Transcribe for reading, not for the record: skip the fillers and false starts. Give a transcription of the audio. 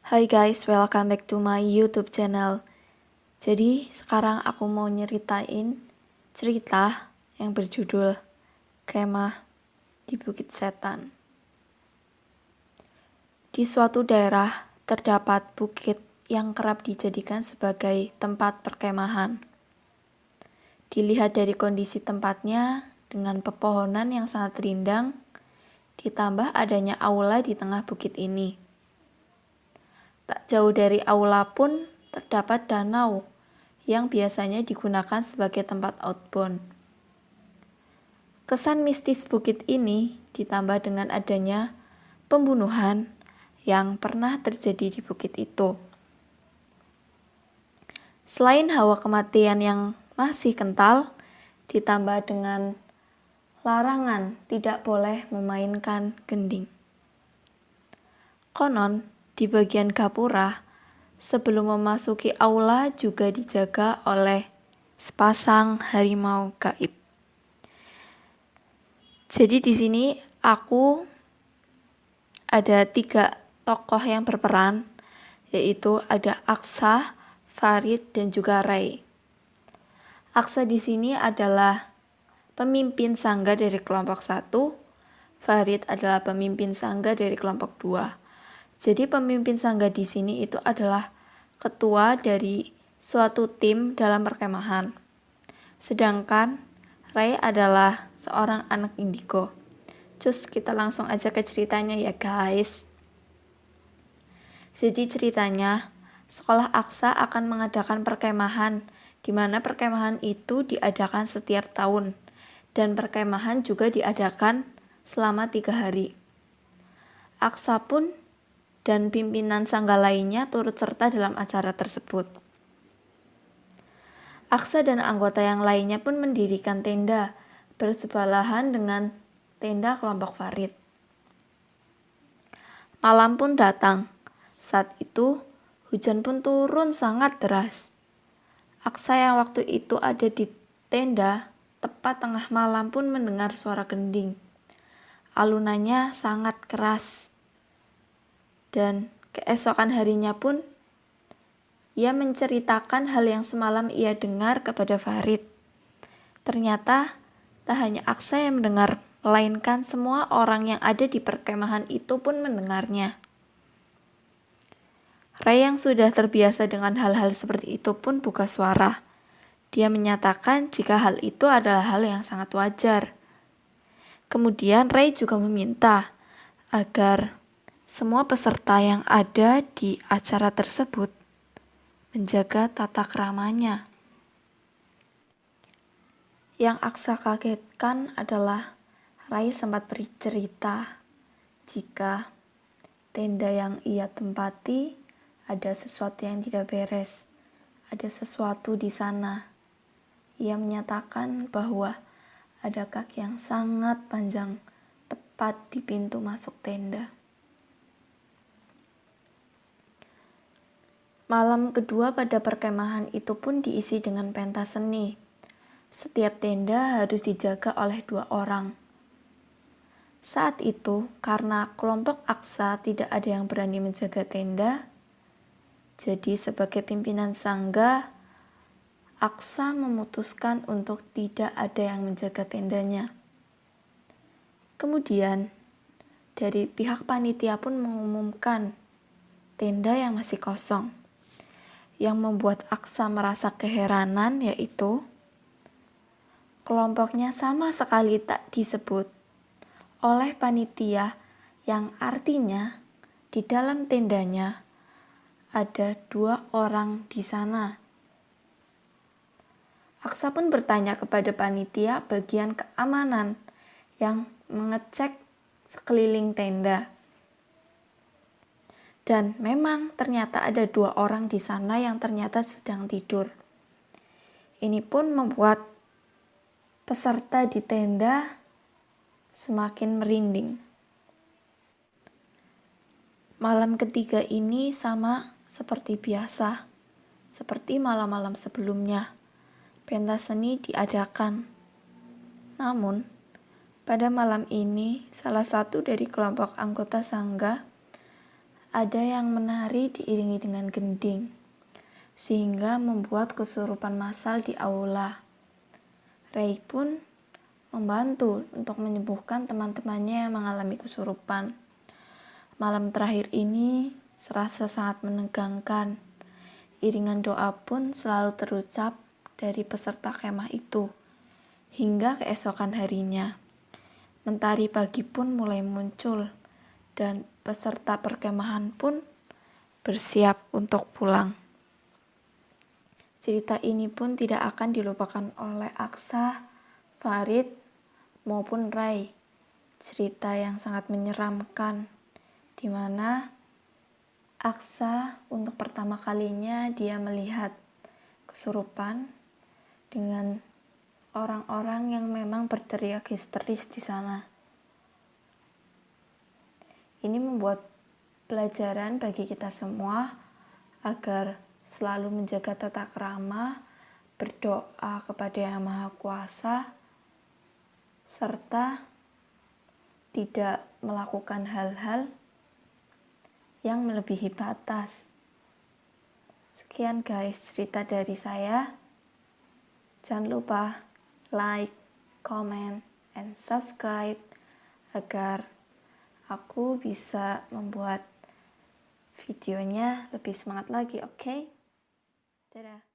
Hai guys, welcome back to my YouTube channel. Jadi sekarang aku mau nyeritain cerita yang berjudul Kemah di Bukit Setan. Di suatu daerah terdapat bukit yang kerap dijadikan sebagai tempat perkemahan. Dilihat dari kondisi tempatnya dengan pepohonan yang sangat rindang, ditambah adanya aula di tengah bukit ini. Tak jauh dari aula pun terdapat danau yang biasanya digunakan sebagai tempat outbound. Kesan mistis bukit ini ditambah dengan adanya pembunuhan yang pernah terjadi di bukit itu. Selain hawa kematian yang masih kental, ditambah dengan larangan tidak boleh memainkan gending. Konon, di bagian gapura, sebelum memasuki aula juga dijaga oleh sepasang harimau gaib. Jadi di sini aku ada 3 tokoh yang berperan, yaitu ada Aksa, Farid, dan juga Ray. Aksa di sini adalah pemimpin sangga dari kelompok 1, Farid adalah pemimpin sangga dari kelompok 2. Jadi pemimpin sangga di sini itu adalah ketua dari suatu tim dalam perkemahan. Sedangkan Ray adalah seorang anak indigo. Cus, kita langsung aja ke ceritanya ya guys. Jadi ceritanya, sekolah Aksa akan mengadakan perkemahan, di mana perkemahan itu diadakan setiap tahun. Dan perkemahan juga diadakan selama 3 hari. Aksa pun dan pimpinan sangga lainnya turut serta dalam acara tersebut. Aksa dan anggota yang lainnya pun mendirikan tenda bersebelahan dengan tenda kelompok Farid. Malam pun datang. Saat itu hujan pun turun sangat deras. Aksa yang waktu itu ada di tenda tepat tengah malam pun mendengar suara gending. Alunannya sangat keras. Dan keesokan harinya pun ia menceritakan hal yang semalam ia dengar kepada Farid. Ternyata tak hanya Aksa yang mendengar, melainkan semua orang yang ada di perkemahan itu pun mendengarnya. Ray yang sudah terbiasa dengan hal-hal seperti itu pun buka suara. Dia menyatakan jika hal itu adalah hal yang sangat wajar. Kemudian Ray juga meminta agar semua peserta yang ada di acara tersebut menjaga tata keramanya. Yang Aksa kagetkan adalah Ray sempat bercerita jika tenda yang ia tempati ada sesuatu yang tidak beres, ada sesuatu di sana. Ia menyatakan bahwa ada kaki yang sangat panjang tepat di pintu masuk tenda. Malam kedua pada perkemahan itu pun diisi dengan pentas seni. Setiap tenda harus dijaga oleh 2 orang. Saat itu, karena kelompok Aksa tidak ada yang berani menjaga tenda, jadi sebagai pimpinan sangga, Aksa memutuskan untuk tidak ada yang menjaga tendanya. Kemudian, dari pihak panitia pun mengumumkan tenda yang masih kosong. Yang membuat Aksa merasa keheranan yaitu kelompoknya sama sekali tak disebut oleh panitia, yang artinya di dalam tendanya ada 2 orang di sana. Aksa pun bertanya kepada panitia bagian keamanan yang mengecek sekeliling tenda. Dan memang ternyata ada 2 orang di sana yang ternyata sedang tidur. Ini pun membuat peserta di tenda semakin merinding. Malam ketiga ini sama seperti biasa, seperti malam-malam sebelumnya. Pentas seni diadakan. Namun, pada malam ini salah satu dari kelompok anggota sangga Ada yang menari diiringi dengan gending, sehingga membuat kesurupan massal di aula. Ray pun membantu untuk menyembuhkan teman-temannya yang mengalami kesurupan. Malam terakhir ini serasa sangat menegangkan. Iringan doa pun selalu terucap dari peserta kemah itu, hingga keesokan harinya. Mentari pagi pun mulai muncul, dan peserta perkemahan pun bersiap untuk pulang. Cerita ini pun tidak akan dilupakan oleh Aksa, Farid, maupun Ray. Cerita yang sangat menyeramkan, di mana Aksa untuk pertama kalinya dia melihat kesurupan dengan orang-orang yang memang berteriak histeris di sana. Ini membuat pelajaran bagi kita semua agar selalu menjaga tata krama, berdoa kepada Yang Maha Kuasa, serta tidak melakukan hal-hal yang melebihi batas. Sekian guys cerita dari saya. Jangan lupa like, comment, and subscribe agar aku bisa membuat videonya lebih semangat lagi, oke? Dadah.